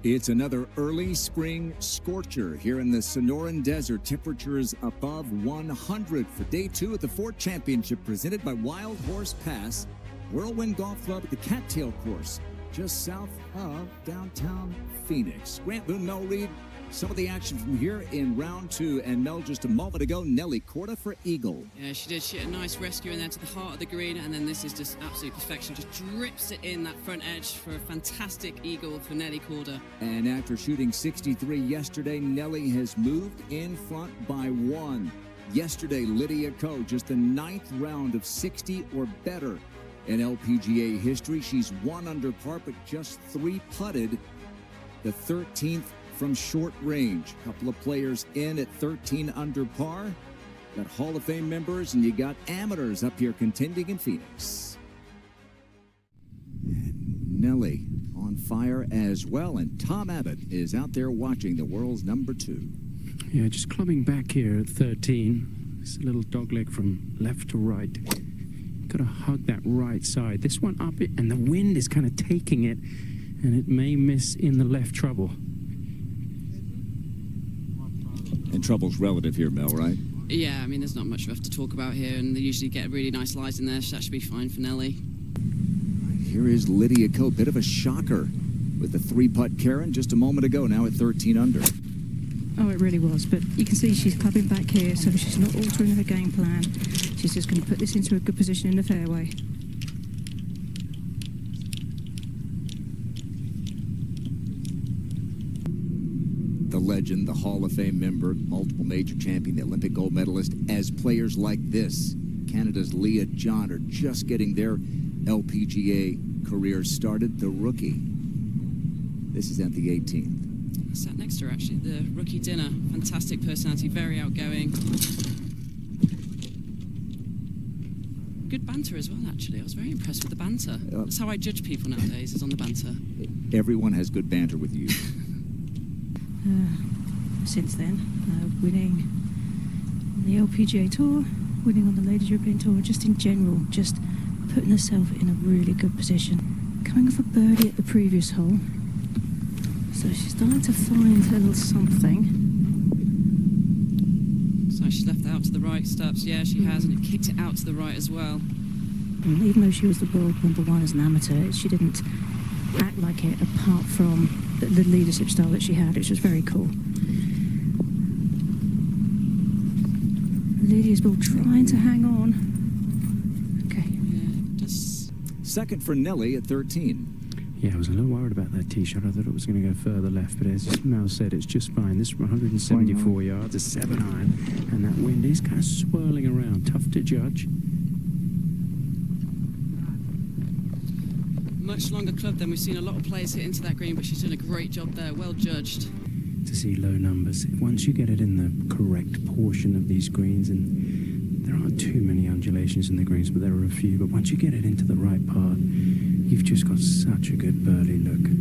It's another early spring scorcher here in the Sonoran Desert. Temperatures above 100 for day 2 at the Fort Championship presented by Wild Horse Pass, Whirlwind Golf Club at the Cattail Course, just south of downtown Phoenix. Grant Boone, Mel Reed, some of the action from here in round 2. And Mel, just a moment ago, nellykorda for eagle. Yeah, she did. She had a nice rescue in there to the heart of the green, and then this is just absolute perfection. Just drips it in that front edge for a fantastic eagle for nellykorda. And after shooting 63 yesterday, Nelly has moved in front by 1. Yesterday, lydiako, just the 9th round of 60 or better in LPGA history. She's 1 under par, but just 3 putted. The 13th from short range. A couple of players in at 13 under par. Got Hall of Fame members, and you got amateurs up here contending in Phoenix. And Nelly on fire as well, and Tom Abbott is out there watching the world's number 2. Yeah, just clubbing back here at 13. It's a little dogleg from left to right. Got to hug that right side. This one up it, and the wind is kind of taking it, and it may miss in the left trouble. And trouble's relative here, Mel, right? Yeah, I mean, there's not much left to talk about here, and they usually get really nice lies in there, so that should be fine for Nelly. Here is lydiako, bit of a shocker with the 3-putt Karen just a moment ago, now at 13 under. Oh, it really was, but you can see she's clubbing back here, so she's not altering her game plan. She's just going to put this into a good position in the fairway. The legend, the Hall of Fame member, multiple major champion, the Olympic gold medalist, as players like this, Canada's Leah John, are just getting their LPGA careers started. The rookie, this is at the 18th. I sat next to her, actually, the rookie dinner. Fantastic personality, very outgoing. Good banter as well, actually. I was very impressed with the banter. That's how I judge people nowadays, is on the banter. Everyone has good banter with you. Since then, winning on the LPGA Tour, winning on the Ladies European Tour, just in general, just putting herself in a really good position. Coming off a birdie at the previous hole, so she's starting to find a little something. So she's left out to the right steps, yeah, she has, and it kicked it out to the right as well. And even though she was the world #1 as an amateur, she didn't act like it, apart from the leadership style that she had, which was very cool. Lydia's ball trying to hang on. Okay. Yeah, just... Second for Nelly at 13. Yeah, I was a little worried about that tee shot. I thought it was going to go further left, but as Mel said, it's just fine. This from 174 yards, a 7-iron, and that wind is kind of swirling around. Tough to judge. Much longer club than we've seen a lot of players hit into that green, but she's done a great job there, well judged. To see low numbers, once you get it in the correct portion of these greens, and there aren't too many undulations in the greens, but there are a few, but once you get it into the right part, you've just got such a good birdie look.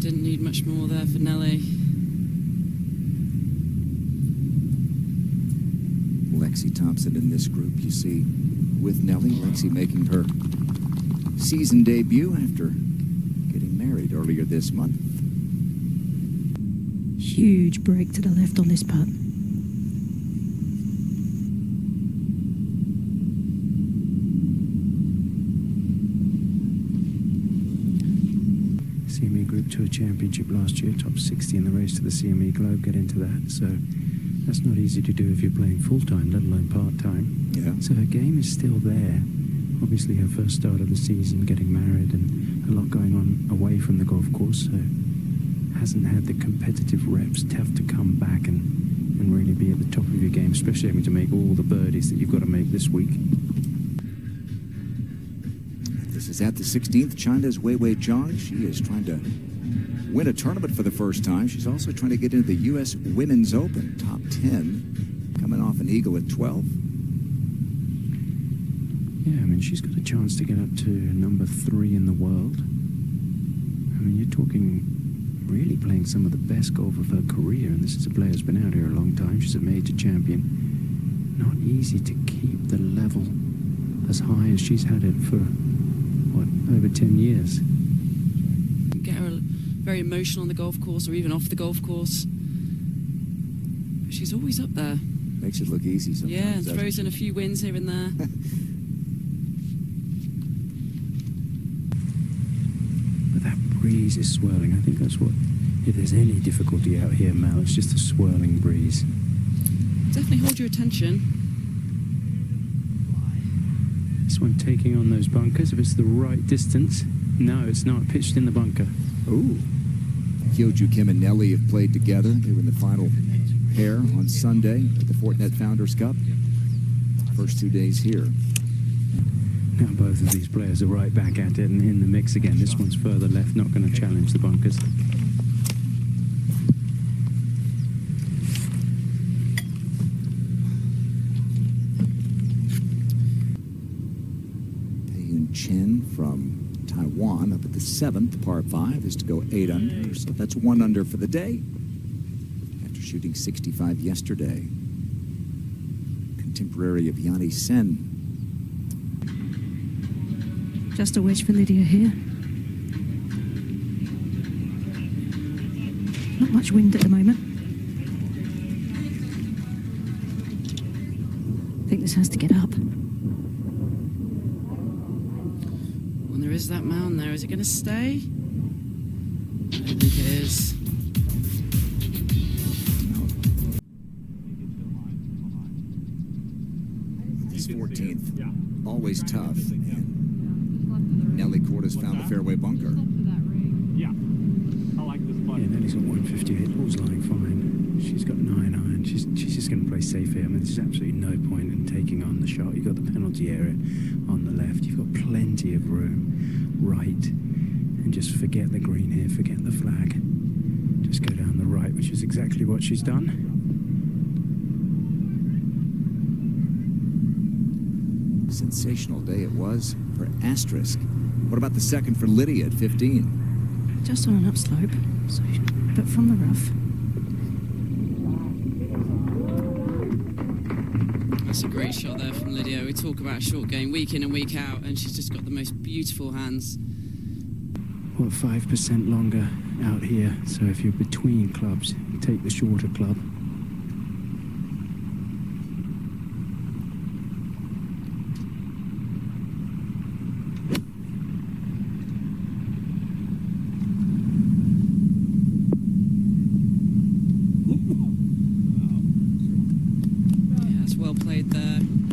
Didn't need much more there for Nelly. Lexithompson in this group, you see, with Nelly. Lexi making her season debut after getting married earlier this month. Huge break to the left on this putt. CME Group Tour Championship last year, top 60 in the race to the CME Globe, get into that, so that's not easy to do if you're playing full-time, let alone part-time. Yeah. So her game is still there. Obviously her first start of the season, getting married and a lot going on away from the golf course, so hasn't had the competitive reps. Tough to come back and really be at the top of your game, especially having to make all the birdies that you've got to make this week. This is at the 16th. China's weiweizhang. She is trying to win a tournament for the first time. She's also trying to get into the U.S. Women's Open, top 10, coming off an eagle at 12. Yeah, I mean, she's got a chance to get up to number 3 in the world. I mean, you're talking really playing some of the best golf of her career, and this is a player who's been out here a long time. She's a major champion. Not easy to keep the level as high as she's had it for, what, over 10 years. Get her very emotional on the golf course or even off the golf course. But she's always up there. Makes it look easy sometimes. Yeah, and throws in a few wins here and there. But that breeze is swirling. I think that's what, if there's any difficulty out here, Mel, it's just a swirling breeze. Definitely hold your attention. This one taking on those bunkers, if it's the right distance. No, it's not. Pitched in the bunker. Ooh. Hyojookim and Nelly have played together. They were in the final pair on Sunday at the Fortinet Founders Cup. First 2 days here. Now both of these players are right back at it and in the mix again. This one's further left, not going to challenge the bunkers. Peiyunchien from Taiwan up at the 7th, par 5, is to go 8 under. So that's 1 under for the day. After shooting 65 yesterday. Contemporary of Yanni Sen. Just a wedge for Lydia here. Not much wind at the moment. I think this has to get up. When there is that mound there, is it going to stay? I don't think it is. This 14th, always tough. Nellykorda's found a fairway bunker. Yeah, Nelly's got 158, ball's lying fine. She's got 9 iron. She's just going to play safe here. I mean, there's absolutely no point in taking on the shot. You've got the penalty area on the left. You've got plenty of room right. And just forget the green here, forget the flag. Just go down the right, which is exactly what she's done. Sensational day it was for Asterisk. What about the second for Lydia at 15? Just on an upslope, so, but from the rough. That's a great shot there from Lydia. We talk about a short game week in and week out, and she's just got the most beautiful hands. What, 5% longer out here, so if you're between clubs, you take the shorter club.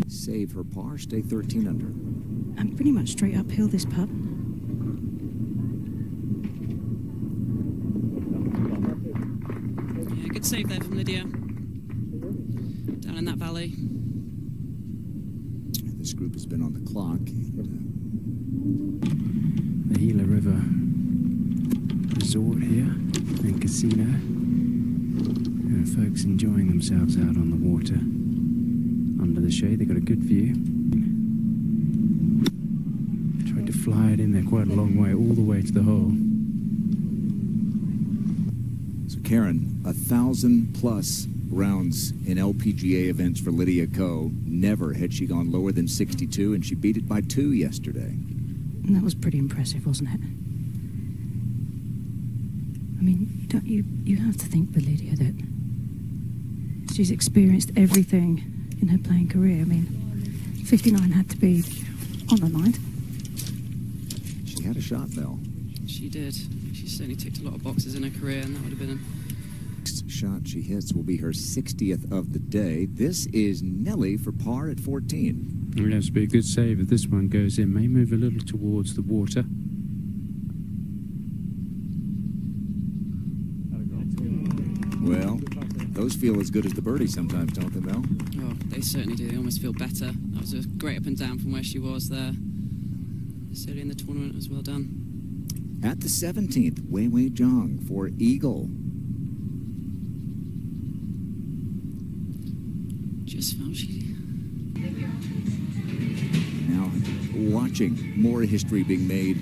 Save her par, stay 13 under. And pretty much straight uphill this putt. Yeah, good save there from Lydia. Down in that valley. This group has been on the clock. The Gila River Resort here and casino. And folks enjoying themselves out on the water. Under the shade, they've got a good view. Tried to fly it in there quite a long way, all the way to the hole. So Karen, 1,000+ rounds in LPGA events for Lydiako. Never had she gone lower than 62, and she beat it by 2 yesterday. And that was pretty impressive, wasn't it? I mean, you have to think for Lydia that she's experienced everything in her playing career. I mean, 59 had to be on the line. She had a shot, Mel. She did. She certainly ticked a lot of boxes in her career, and that would have been Next shot she hits will be her 60th of the day. This is Nelly for par at 14. It has to be a good save if this one goes in. May move a little towards the water. Well, those feel as good as the birdie sometimes, don't they, Mel? Oh, they certainly do. They almost feel better. That was a great up and down from where she was there. This early in the tournament was well done. At the 17th, weiweizhang for eagle. Just felt she... Now watching more history being made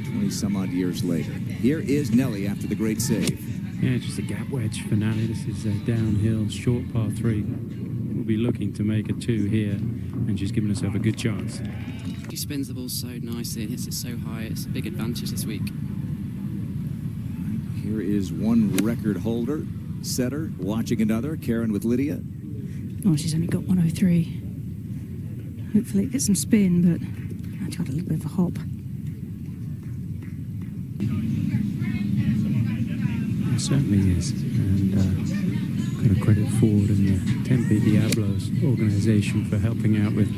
20-some odd years later. Here is Nelly after the great save. Yeah, just a gap wedge for Nelly. This is a downhill, short par 3. We'll be looking to make a 2 here, and she's given herself a good chance. She spins the ball so nicely and hits it so high. It's a big advantage this week. Here is one record holder, setter, watching another. Karen with Lydia. Oh, she's only got 103. Hopefully it gets some spin, but I got a little bit of a hop. It certainly is. And got to credit Ford and the Tempe Diablos organization for helping out with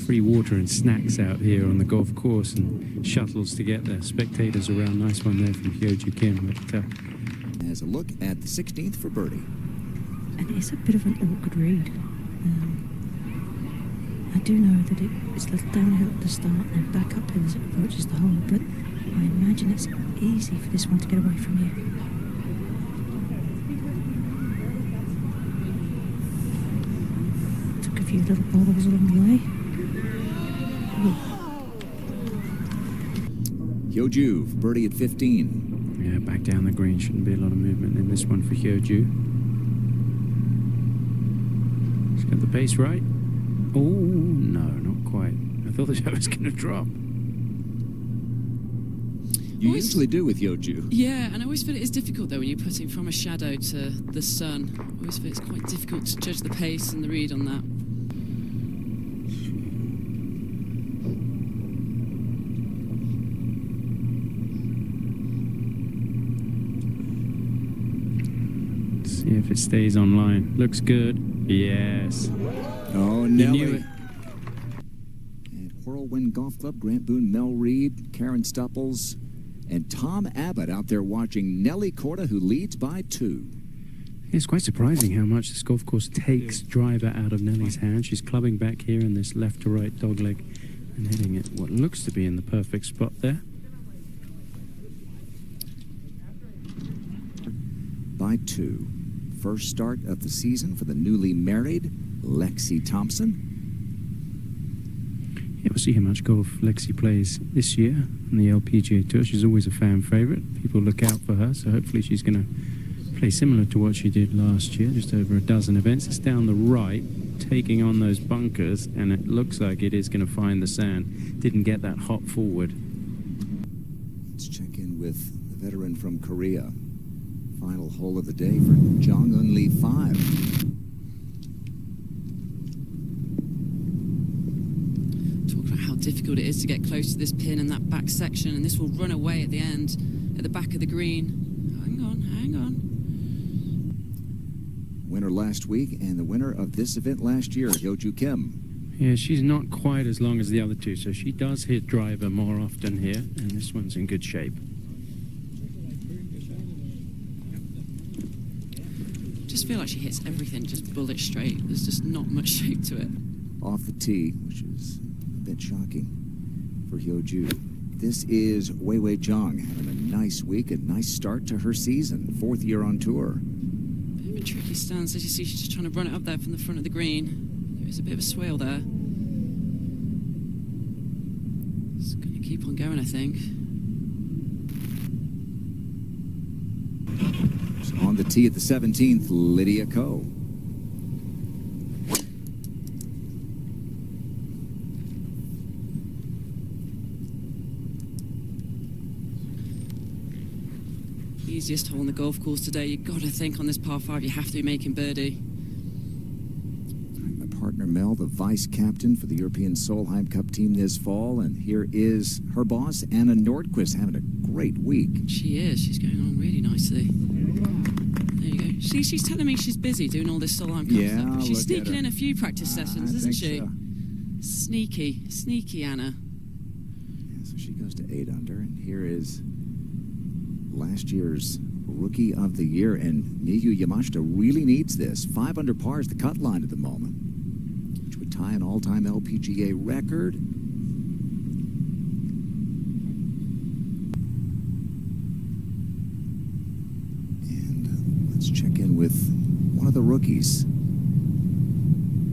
free water and snacks out here on the golf course and shuttles to get the spectators around. Nice one there from Hyojookim. But As a look at the 16th for birdie. And it's a bit of an awkward read. I do know that it's a little downhill at the start and back uphill as it approaches the hole, but I imagine it's easy for this one to get away from you. Took a few little bobbles along the way. Hyojoo, birdie at 15. yeah, back down the green. Shouldn't be a lot of movement in this one for Hyojoo. She's got the pace right. Oh, no, not quite. I thought that was going to drop. You usually do with Hyojoo. Yeah, and I always feel it is difficult, though, when you're putting from a shadow to the sun. I always feel it's quite difficult to judge the pace and the read on that. Let's see if it stays online. Looks good. Yes. Oh, You knew Nelly. it. At Whirlwind Golf Club, Grant Boone, Mel Reed, Karen Stupples, and Tom Abbott out there watching nellykorda, who leads by 2. It's quite surprising how much this golf course takes driver out of Nelly's hand. She's clubbing back here in this left to right dogleg and hitting it what looks to be in the perfect spot there. By 2. First start of the season for the newly married Lexithompson. Yeah, we'll see how much golf Lexi plays this year on the LPGA Tour. She's always a fan favourite. People look out for her, so hopefully she's going to play similar to what she did last year, just over a dozen events. It's down the right, taking on those bunkers, and it looks like it is going to find the sand. Didn't get that hop forward. Let's check in with the veteran from Korea. Final hole of the day for Jong-un Lee 5. Difficult it is to get close to this pin and that back section, and this will run away at the end at the back of the green. Hang on. Winner last week and the winner of this event last year, Hyojookim. Yeah, she's not quite as long as the other two, so she does hit driver more often here, and this one's in good shape. Just feel like she hits everything just bullet straight. There's just not much shape to it. Off the tee, which is a bit shocking for Hyojoo. This is weiweizhang having a nice week, a nice start to her season. 4th year on tour. Bit of a tricky stance. As you see, she's just trying to run it up there from the front of the green. There is a bit of a swale there. It's going to keep on going, I think. So on the tee at the 17th, lydiako. Easiest hole on the golf course today. You've got to think on this par 5 you have to be making birdie. My partner Mel, the vice captain for the European Solheim Cup team this fall, and here is her boss Annanordqvist having a great week. She is. She's going on really nicely. There you go. See, she's telling me she's busy doing all this Solheim Cup stuff, but she's sneaking in a few practice sessions, isn't she? So. Sneaky Anna. Yeah, so she goes to 8 under, and here is last year's Rookie of the Year, and Miyuyamashita really needs this. 5 under par is the cut line at the moment, which would tie an all-time LPGA record. And let's check in with one of the rookies,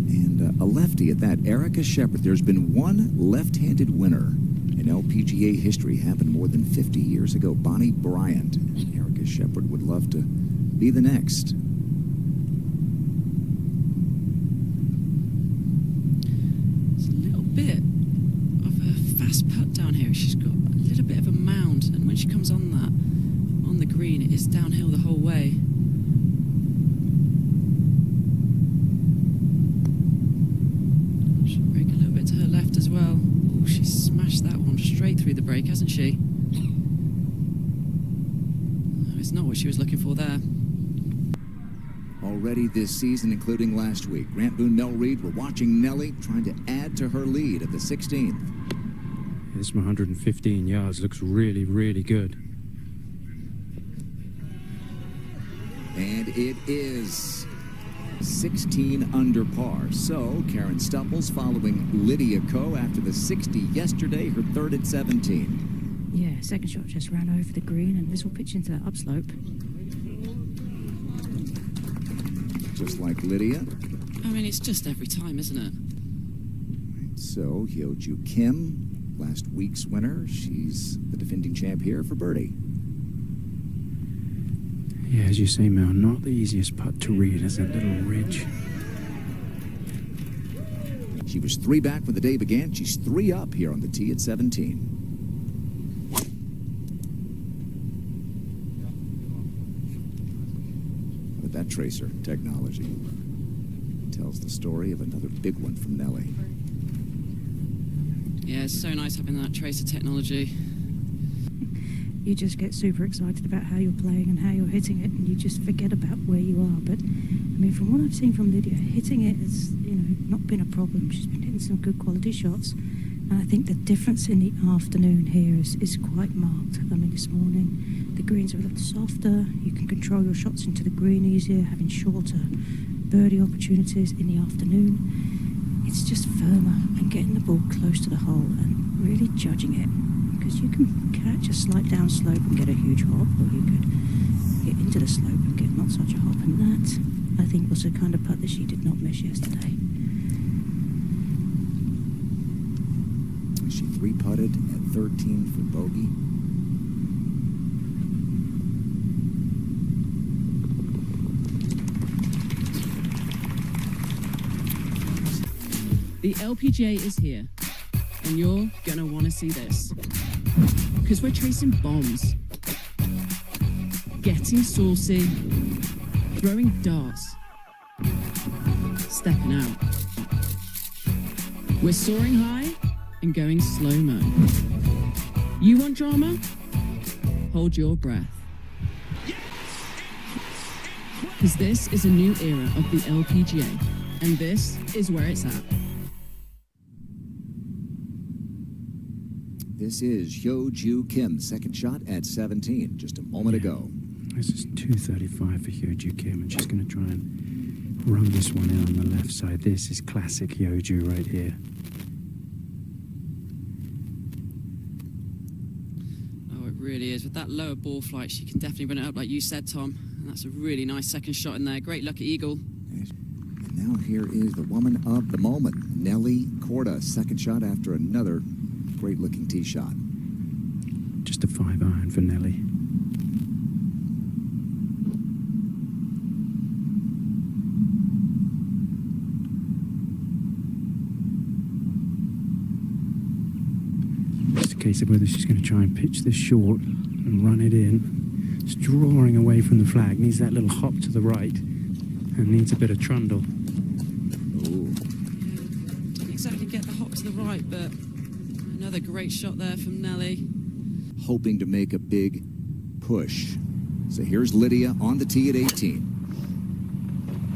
and a lefty at that, Ericashepherd. There's been one left-handed winner In LPGA history happened more than 50 years ago. Bonnie Bryant and Ericashepherd would love to be the next. It's a little bit of a fast putt down here. She's got a little bit of a mound, and when she comes on the green, it is downhill the whole way. She'll break a little bit to her left as well. Oh, she's smashed that one straight through the break, hasn't she? No, it's not what she was looking for there. Already this season, including last week, Grant Boone, Mel Reid were watching Nelly trying to add to her lead at the 16th. This 115 yards looks really, really good. And it is 16 under par. So Karen Stupples following Lydiako after the 60 yesterday, her third at 17. Yeah, second shot just ran over the green, and this will pitch into that upslope. Just like Lydia. I mean, it's just every time, isn't it? So Hyojookim, last week's winner. She's the defending champ here for birdie. Yeah, as you say, Mel, not the easiest putt to read as that little ridge. She was 3 back when the day began. She's 3 up here on the tee at 17. But that tracer technology tells the story of another big one from Nelly. Yeah, it's so nice having that tracer technology. You just get super excited about how you're playing and how you're hitting it, and you just forget about where you are. But I mean, from what I've seen from Lydia, hitting it has, not been a problem. She's been hitting some good quality shots, and I think the difference in the afternoon here is quite marked. I mean, this morning the greens are a little softer. You can control your shots into the green easier, having shorter birdie opportunities in the afternoon. It's just firmer and getting the ball close to the hole and really judging it. Because you can catch a slight down slope and get a huge hop, or you could get into the slope and get not such a hop. And that, I think, was the kind of putt that she did not miss yesterday. She 3-putted at 13 for bogey. The LPGA is here, and you're gonna want to see this. Because we're chasing bombs, getting saucy, throwing darts, stepping out. We're soaring high and going slow-mo. You want drama? Hold your breath. Because this is a new era of the LPGA, and this is where it's at. This is Hyojookim, second shot at 17, just a moment ago. This is 235 for Hyojookim, and she's going to try and run this one in on the left side. This is classic Hyojoo right here. Oh, it really is. With that lower ball flight, she can definitely run it up, like you said, Tom. And that's a really nice second shot in there. Great lucky eagle. And now here is the woman of the moment, nellykorda, second shot after another great-looking tee shot. Just a 5-iron for Nelly. It's a case of whether she's going to try and pitch this short and run it in. It's drawing away from the flag. Needs that little hop to the right and needs a bit of trundle. Ooh. Didn't exactly get the hop to the right, but another great shot there from Nelly. Hoping to make a big push. So here's Lydia on the tee at 18.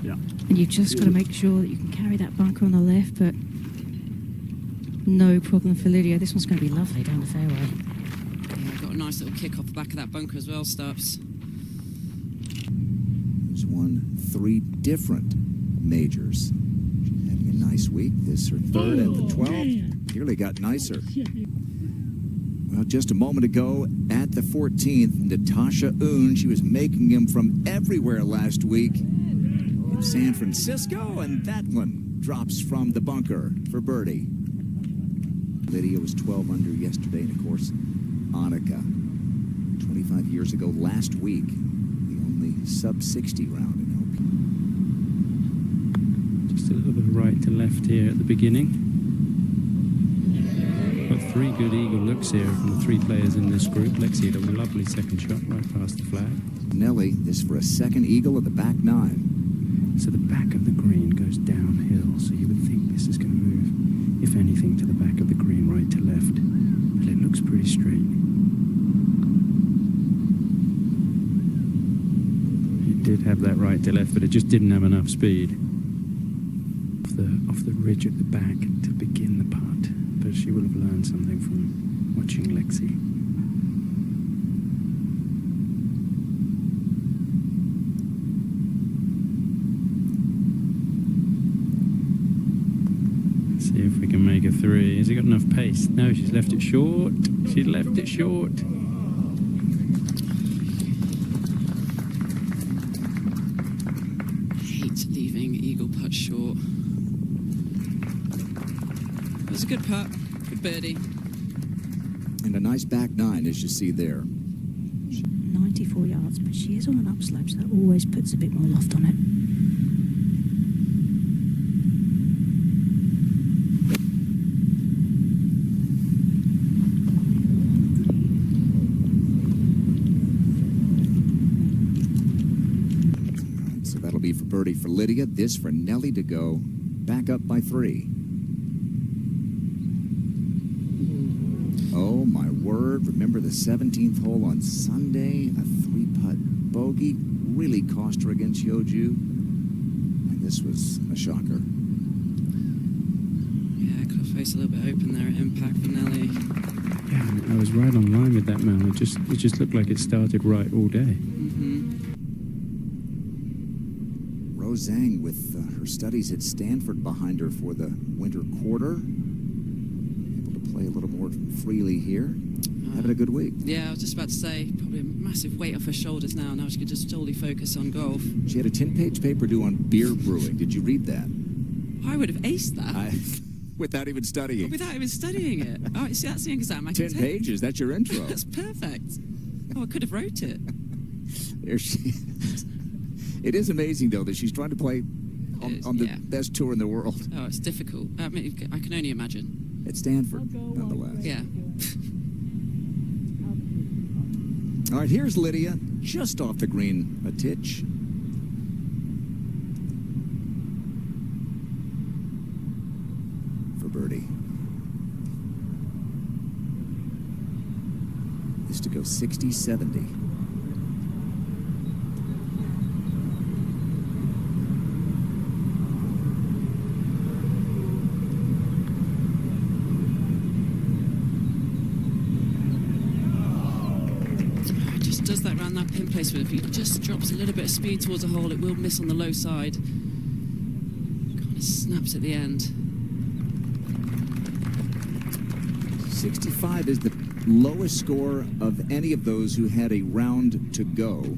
Yeah. And you've just got to make sure that you can carry that bunker on the left, but no problem for Lydia. This one's going to be lovely down the fairway. Yeah, got a nice little kick off the back of that bunker as well, Stubbs. She's won 3 different majors. She's having a nice week. This is her third at the 12th. Clearly got nicer. Well, just a moment ago at the 14th, Natashaoon, she was making him from everywhere last week in San Francisco, and that one drops from the bunker for birdie. Lydia was 12 under yesterday, and of course, Annika, 25 years ago last week, the only sub-60 round in LP. Just a little bit of right to left here at the beginning. Got 3 good eagle looks here from the 3 players in this group. Lexi had a lovely second shot right past the flag. Nelly is for a second eagle at the back 9. So the back of the green goes downhill, so you would think this is going to move, if anything, to the back of the green right to left. But it looks pretty straight. It did have that right to left, but it just didn't have enough speed. Off the ridge at the back to begin the putt. But she will have learned something from watching Lexi. See if we can make a 3. Has he got enough pace? No, she's left it short. She left it short. Hate leaving eagle putt short. It was a good putt. Good birdie. And a nice back 9, as you see there. 94 yards, but she is on an upslope, so that always puts a bit more loft on it. So that'll be for birdie for Lydia. This for Nelly to go back up by 3. Oh, my word. Remember the 17th hole on Sunday? A 3-putt bogey really cost her against Hyojoo. And this was a shocker. Yeah, could have faced a little bit open there at impact for Nelly. Yeah, I was right on line with that, man. It just looked like it started right all day. Rosezhang with her studies at Stanford behind her for the winter quarter. Able to play a little more freely here. Having a good week. Yeah, I was just about to say, probably a massive weight off her shoulders now. Now she could just totally focus on golf. She had a 10-page paper due on beer brewing. Did you read that? I would have aced that. Without even studying. Without even studying it. Oh, see, that's the exam I can 10 take. pages, that's your intro. That's perfect. Oh, I could have wrote it. There she is. It is amazing, though, that she's trying to play on the best tour in the world. Oh, it's difficult. I mean, I can only imagine. At Stanford, nonetheless. Yeah. All right, here's Lydia, just off the green a titch. For birdie. This to go 60-70. Does that around that pin placement. If he just drops a little bit of speed towards a hole, it will miss on the low side. Kind of snaps at the end. 65 is the lowest score of any of those who had a round to go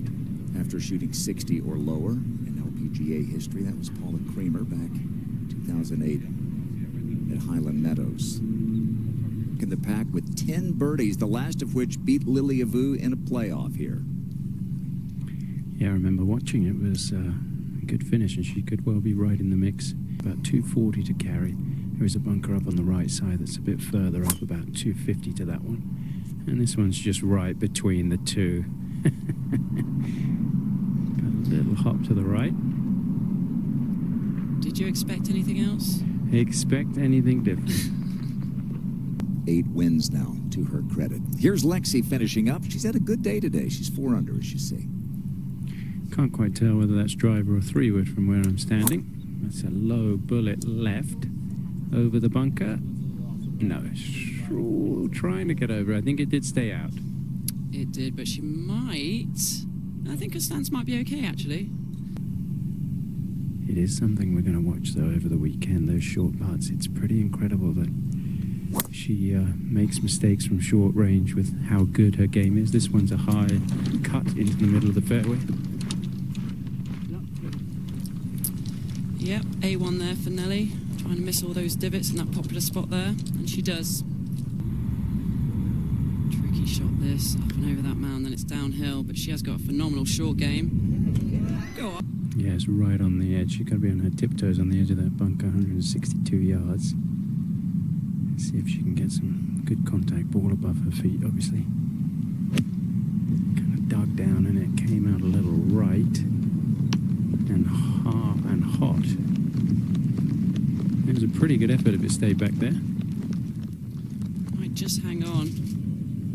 after shooting 60 or lower in LPGA history. That was Paula Creamer back in 2008 at Highland Meadows. In the pack with 10 birdies, the last of which beat lydiako in a playoff here. Yeah, I remember watching it. It was a good finish, and she could well be right in the mix. About 240 to carry. There is a bunker up on the right side that's a bit further up, about 250 to that one. And this one's just right between the two. Got a little hop to the right. Did you expect anything else? Expect anything different. 8 wins now, to her credit. Here's Lexi finishing up. She's had a good day today. She's 4 under, as you see. Can't quite tell whether that's driver or 3-wood from where I'm standing. That's a low bullet left over the bunker. No, trying to get over. I think it did stay out. It did, but she might. I think her stance might be okay, actually. It is something we're going to watch, though, over the weekend, those short putts. It's pretty incredible that she makes mistakes from short range with how good her game is. This one's a high cut into the middle of the fairway. Yep, A1 there for Nelly. Trying to miss all those divots in that popular spot there. And she does. shot this up and over that mound, then it's downhill, but she has got a phenomenal short game. Go on. Yeah, it's right on the edge. She's got to be on her tiptoes on the edge of that bunker, 162 yards. Let's see if she can get some good contact. Ball above her feet, obviously. Kind of dug down and it came out a little right. And hot. It was a pretty good effort if it stayed back there. Might just hang on.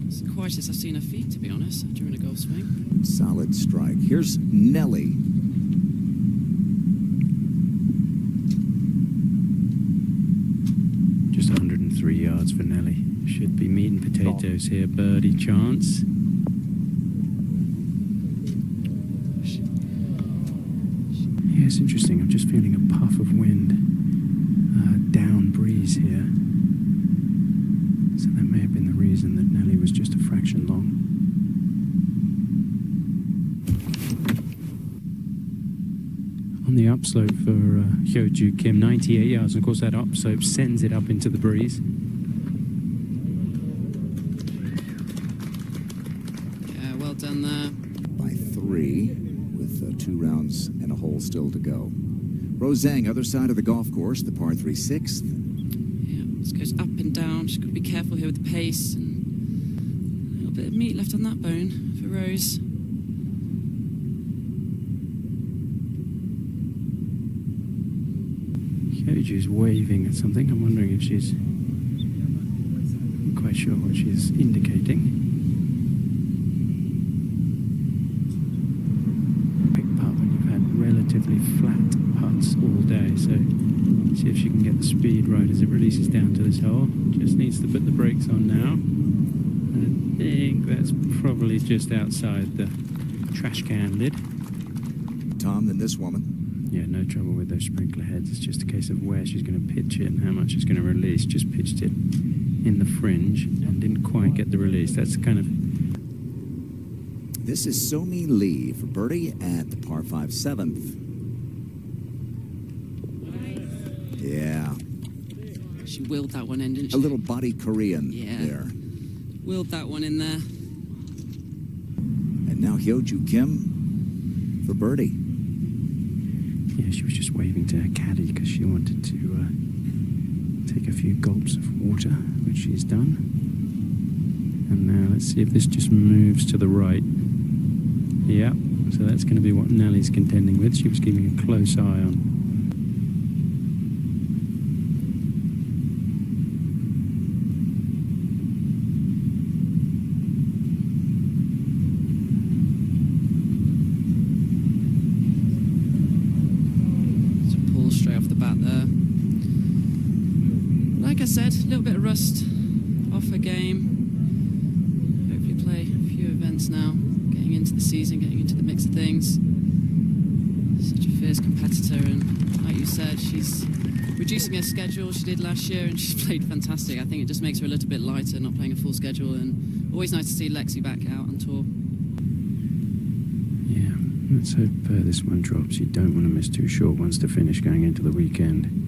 It's the quietest I've seen her feet, to be honest, during a golf swing. Solid strike. Here's Nelly. Just 103 yards for Nelly. Should be meat and potatoes here. Birdie chance. Yeah, it's interesting. I'm just feeling a puff of wind. Down breeze here. So that may have been the reason that Nelly was just a fraction long. On the upslope for Hyojookim, 98 yards, and of course that upslope sends it up into the breeze. Yeah, well done there. By 3, with 2 rounds and a hole still to go. Rosezhang, other side of the golf course, the par 3 6th. Yeah, this goes up and down. She's got to be careful here with the pace. And a little bit of meat left on that bone for Rose. Hyojoo's waving at something. I'm wondering if she's... not quite sure what she's indicating. Pick putt when you've had relatively flat putts all day, so see if she can get the speed right as it releases down to this hole. Just needs to put the brakes on now. I think that's probably just outside the trash can lid. Tom, then this woman. Yeah, no trouble with those sprinkler heads. It's just a case of where she's going to pitch it and how much she's going to release. Just pitched it in the fringe and didn't quite get the release. That's kind of... This is Somilee for birdie at the par 5 7th. Yeah. She willed that one in, didn't she? A little body Korean there. Willed that one in there. And now Hyojookim for birdie. Yeah, she was just waving to her caddy because she wanted to take a few gulps of water, which she's done. And now let's see if this just moves to the right. Yeah, so that's going to be what Nelly's contending with. She was keeping a close eye on. Straight off the bat there. Like I said, a little bit of rust off her game. Hopefully play a few events now, getting into the season, getting into the mix of things. Such a fierce competitor, and like you said, she's reducing her schedule. She did last year and she's played fantastic. I think it just makes her a little bit lighter, not playing a full schedule, and always nice to see Lexi back out on tour. Yeah, let's hope this one drops. You don't want to miss 2 short ones to finish going into the weekend.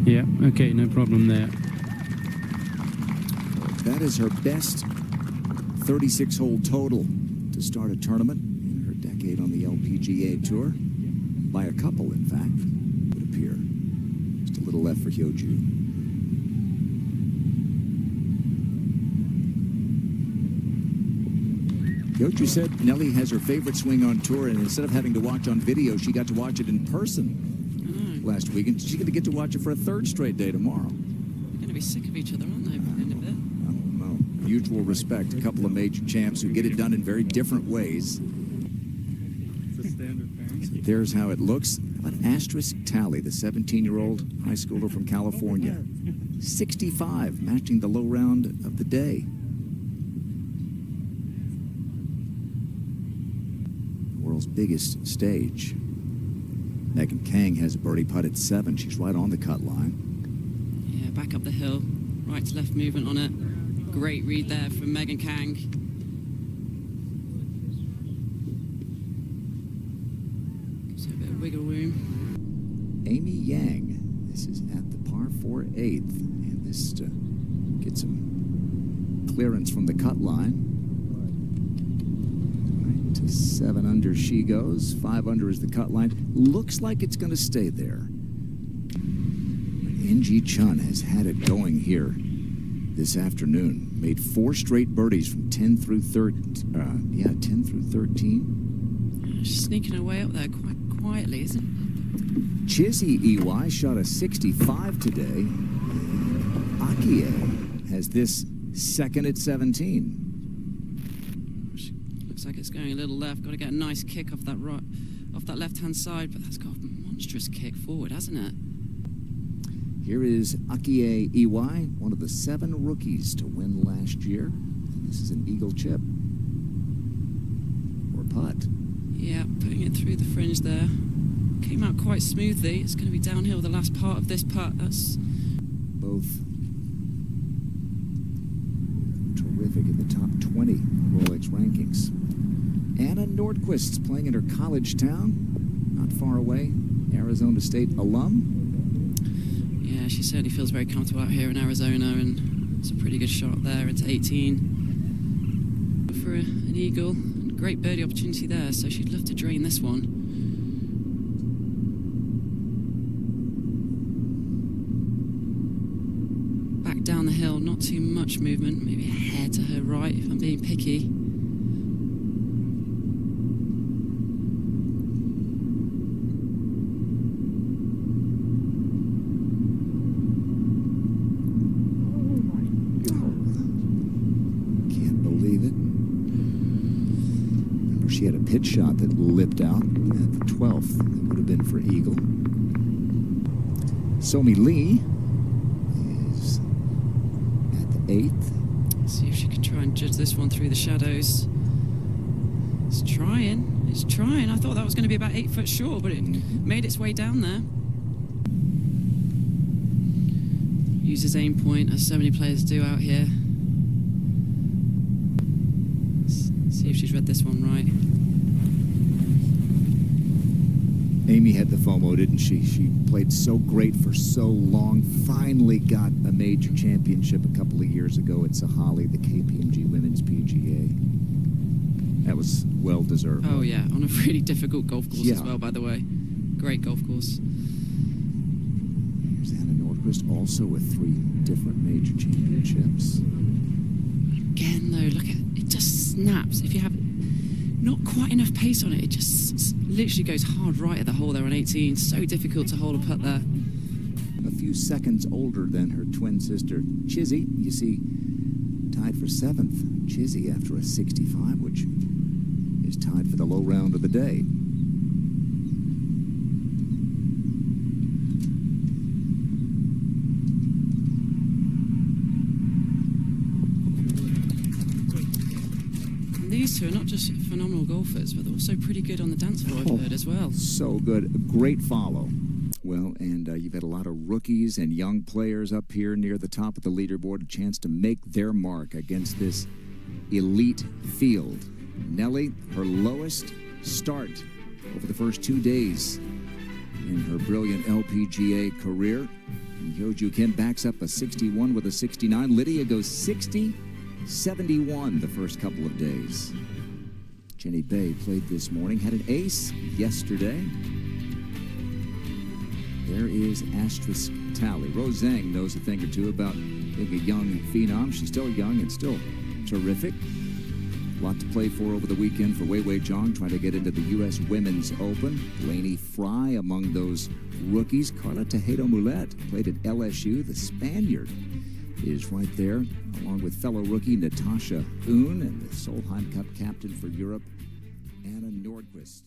Yeah, okay, no problem there. That is her best 36-hole total to start a tournament in her decade on the LPGA Tour. By a couple, in fact, would appear. Just a little left for Hyojoo. Hyojoo said Nelly has her favorite swing on tour, and instead of having to watch on video, she got to watch it in person last week, and she's going to get to watch it for a 3rd straight day tomorrow. They're going to be sick of each other, aren't they, by the end of it? I don't know. Mutual respect. A couple of major champs who get it done in very different ways. It's a standard thing. So there's how it looks. An asterisk tally, the 17-year-old high schooler from California. 65, matching the low round of the day. World's biggest stage. Megankhang has a birdie putt at 7. She's right on the cut line. Yeah, back up the hill. Right to left movement on it. Great read there from Megankhang. Gives her a bit of wiggle room. Amyyang. This is at the par par 4 8th. And this gets some clearance from the cut line. Right to 7 under she goes. 5 under is the cut line. Looks like it's going to stay there. Ingeechun has had it going here this afternoon. Made 4 straight birdies from 10 through 13. She's sneaking her way up there quite quietly, isn't it? Akieiwai shot a 65 today. Akieiwai has this second at 17. Looks like it's going a little left. Got to get a nice kick off that left-hand side, but that's got a monstrous kick forward, hasn't it? Here is Akieiwai, one of the 7 rookies to win last year. And this is an eagle chip or putt. Yeah, putting it through the fringe there. Came out quite smoothly. It's going to be downhill the last part of this putt. That's both terrific in the top 20 Rolex rankings. Annanordqvist playing in her college town, not far away. Arizona State alum. Yeah, she certainly feels very comfortable out here in Arizona, and it's a pretty good shot there. It's 18 for an eagle. Great birdie opportunity there, so she'd love to drain this one. Back down the hill, not too much movement, maybe a hair to her right if I'm being picky. She had a pitch shot that lipped out at the 12th. That would have been for eagle. Somilee is at the 8th. See if she can try and judge this one through the shadows. It's trying. It's trying. I thought that was going to be about 8 foot short, but it made its way down there. Uses aim point, as so many players do out here. See if she's read this one right. Amy had the FOMO, didn't she? She played so great for so long. Finally got a major championship a couple of years ago at Somilee, the KPMG Women's PGA. That was well deserved. Oh yeah, on a really difficult golf course as well, by the way. Great golf course. Here's Annanordqvist, also with 3 different major championships. Again, though, look at it, just snaps. If you have not quite enough pace on it, it just literally goes hard right at the hole there on 18. So difficult to hold a putt there. A few seconds older than her twin sister, Chizzy. You see, tied for 7th. Chizzy after a 65, which is tied for the low round of the day. These two are not just phenomenal golfers, but they're also pretty good on the dance floor, I've heard, as well. So good. A great follow. Well, and you've had a lot of rookies and young players up here near the top of the leaderboard, a chance to make their mark against this elite field. Nelly, her lowest start over the first 2 days in her brilliant LPGA career. And hyojookim backs up a 61 with a 69. Lydia goes 60-71 the first couple of days. Jenny Bay played this morning, had an ace yesterday. There is asterisk tally. Rosezhang knows a thing or two about being a young phenom. She's still young and still terrific. A lot to play for over the weekend for weiweizhang, trying to get into the U.S. Women's Open. Lainey Fry among those rookies. Carla Tejeda-Mulet played at LSU. The Spaniard is right there, along with fellow rookie Natashaoon and the Solheim Cup captain for Europe, Annanordqvist.